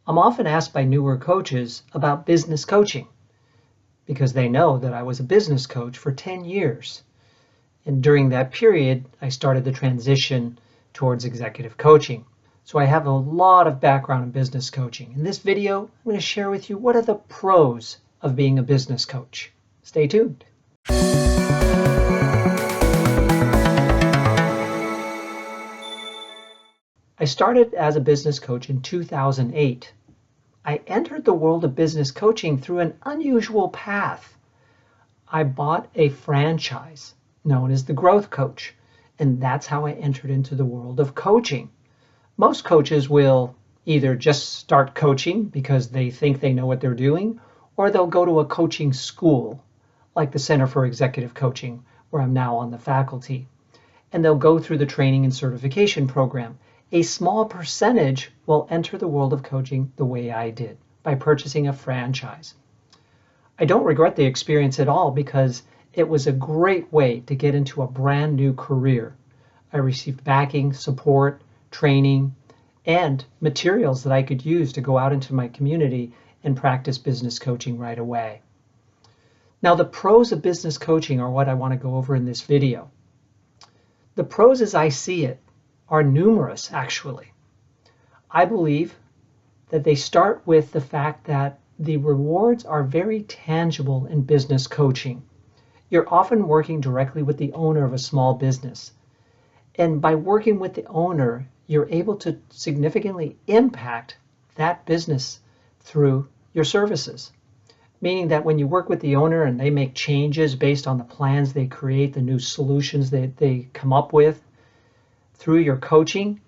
I'm often asked by newer coaches about business coaching because they know that I was a business coach for 10 years. And during that period, I started the transition towards executive coaching. So I have a lot of background in business coaching. In this video, I'm going to share with you what are the pros of being a business coach. Stay tuned. I started as a business coach in 2008. I entered the world of business coaching through an unusual path. I bought a franchise known as the Growth Coach, and that's how I entered into the world of coaching. Most coaches will either just start coaching because they think they know what they're doing, or they'll go to a coaching school, like the Center for Executive Coaching, where I'm now on the faculty, and they'll go through the training and certification program. A small percentage will enter the world of coaching the way I did, by purchasing a franchise. I don't regret the experience at all because it was a great way to get into a brand new career. I received backing, support, training, and materials that I could use to go out into my community and practice business coaching right away. Now, the pros of business coaching are what I want to go over in this video. The pros as I see it are numerous, actually. I believe that they start with the fact that the rewards are very tangible in business coaching. You're often working directly with the owner of a small business. And by working with the owner, you're able to significantly impact that business through your services. Meaning that when you work with the owner and they make changes based on the plans they create, the new solutions that they come up with, through your coaching,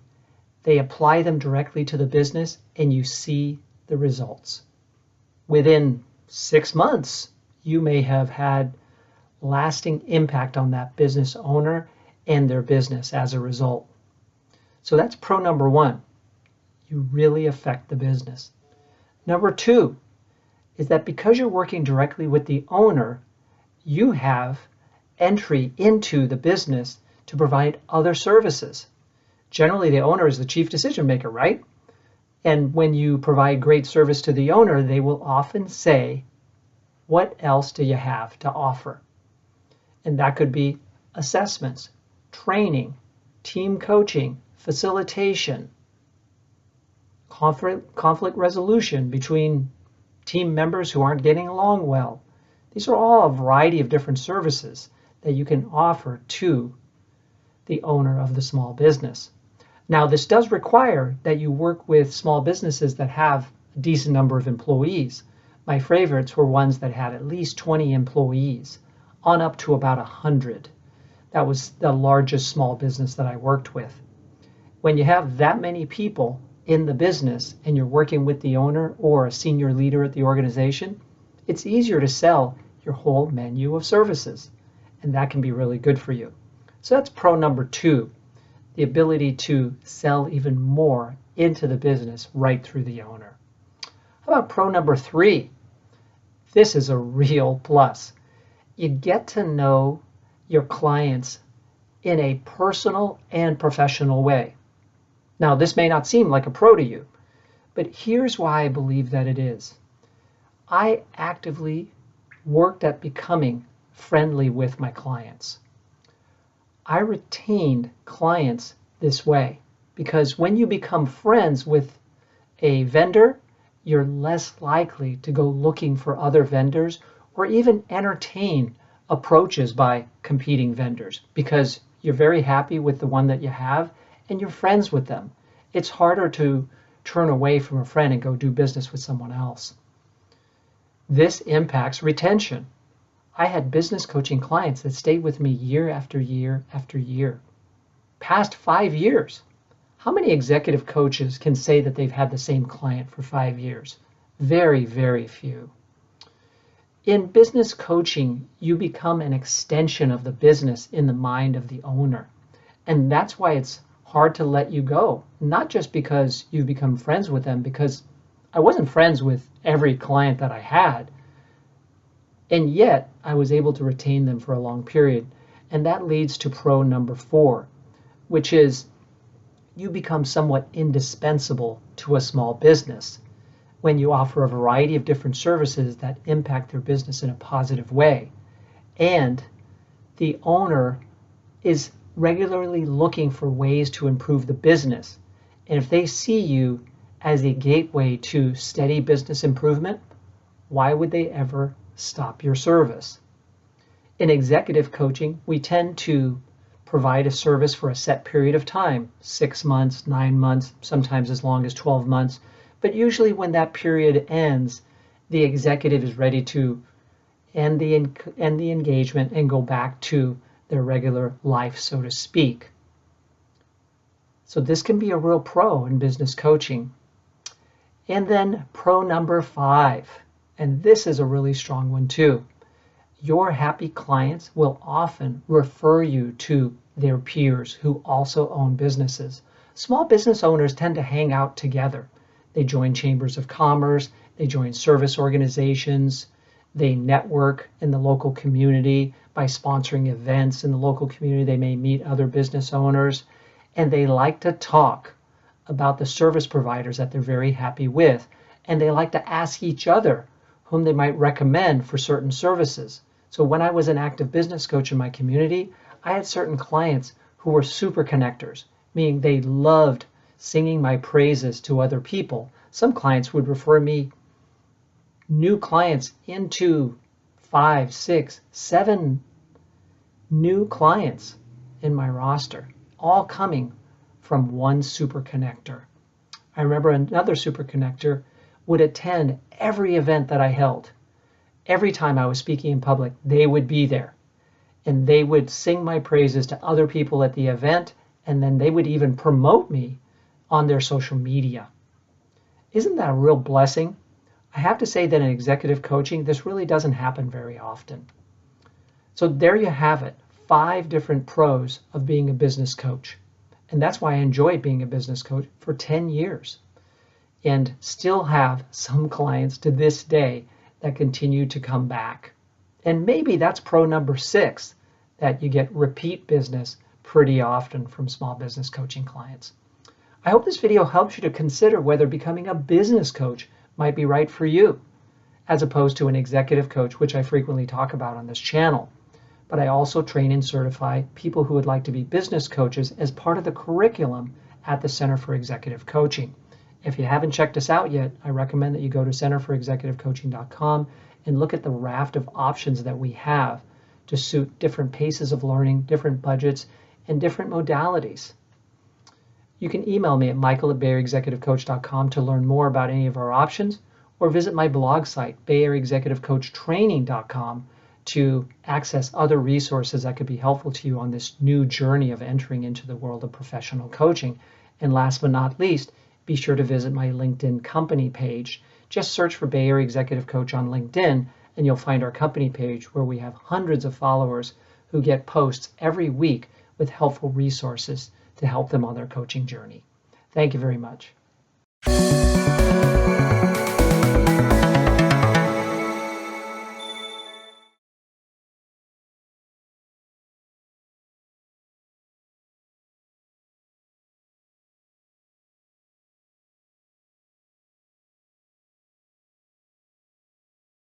they apply them directly to the business and you see the results. Within 6 months, you may have had lasting impact on that business owner and their business as a result. So that's pro number one. You really affect the business. Number two is that because you're working directly with the owner, you have entry into the business to provide other services. Generally, the owner is the chief decision maker, right? And when you provide great service to the owner, they will often say, what else do you have to offer? And that could be assessments, training, team coaching, facilitation, conflict resolution between team members who aren't getting along well. These are all a variety of different services that you can offer to the owner of the small business. Now, this does require that you work with small businesses that have a decent number of employees. My favorites were ones that had at least 20 employees, on up to about 100. That was the largest small business that I worked with. When you have that many people in the business and you're working with the owner or a senior leader at the organization, it's easier to sell your whole menu of services, and that can be really good for you. So that's pro number two, the ability to sell even more into the business right through the owner. How about pro number three? This is a real plus. You get to know your clients in a personal and professional way. Now, this may not seem like a pro to you, but here's why I believe that it is. I actively worked at becoming friendly with my clients. I retained clients this way because when you become friends with a vendor, you're less likely to go looking for other vendors or even entertain approaches by competing vendors because you're very happy with the one that you have and you're friends with them. It's harder to turn away from a friend and go do business with someone else. This impacts retention. I had business coaching clients that stayed with me year after year after year. Past 5 years. How many executive coaches can say that they've had the same client for 5 years? Very, very few. In business coaching, you become an extension of the business in the mind of the owner. And that's why it's hard to let you go. Not just because you become friends with them, because I wasn't friends with every client that I had. And yet, I was able to retain them for a long period. And that leads to pro number 4, which is you become somewhat indispensable to a small business. when you offer a variety of different services that impact their business in a positive way. And the owner is regularly looking for ways to improve the business. And if they see you as a gateway to steady business improvement, why would they ever stop your service? In executive coaching, we tend to provide a service for a set period of time, 6 months, 9 months, sometimes as long as 12 months. But usually when that period ends, the executive is ready to end the engagement and go back to their regular life, so to speak. So this can be a real pro in business coaching. And then pro number 5, and this is a really strong one too. Your happy clients will often refer you to their peers who also own businesses. Small business owners tend to hang out together. They join chambers of commerce, they join service organizations, they network in the local community by sponsoring events in the local community. They may meet other business owners, and they like to talk about the service providers that they're very happy with, and they like to ask each other whom they might recommend for certain services. So when I was an active business coach in my community, I had certain clients who were super connectors, meaning they loved singing my praises to other people. Some clients would refer me new clients into 5, 6, 7 new clients in my roster, all coming from one super connector. I remember another super connector would attend every event that I held. Every time I was speaking in public, they would be there. And they would sing my praises to other people at the event, and then they would even promote me on their social media. Isn't that a real blessing? I have to say that in executive coaching, this really doesn't happen very often. So there you have it, 5 different pros of being a business coach. And that's why I enjoyed being a business coach for 10 years and still have some clients to this day that continue to come back. And maybe that's pro number 6, that you get repeat business pretty often from small business coaching clients. I hope this video helps you to consider whether becoming a business coach might be right for you, as opposed to an executive coach, which I frequently talk about on this channel. But I also train and certify people who would like to be business coaches as part of the curriculum at the Center for Executive Coaching. If you haven't checked us out yet, I recommend that you go to centerforexecutivecoaching.com and look at the raft of options that we have to suit different paces of learning, different budgets, and different modalities. You can email me at michael@BayAreaExecutiveCoach.com to learn more about any of our options, or visit my blog site, BayAreaExecutiveCoachTraining.com, to access other resources that could be helpful to you on this new journey of entering into the world of professional coaching. And last but not least, be sure to visit my LinkedIn company page. Just search for Bay Area Executive Coach on LinkedIn, and you'll find our company page where we have hundreds of followers who get posts every week with helpful resources to help them on their coaching journey. Thank you very much.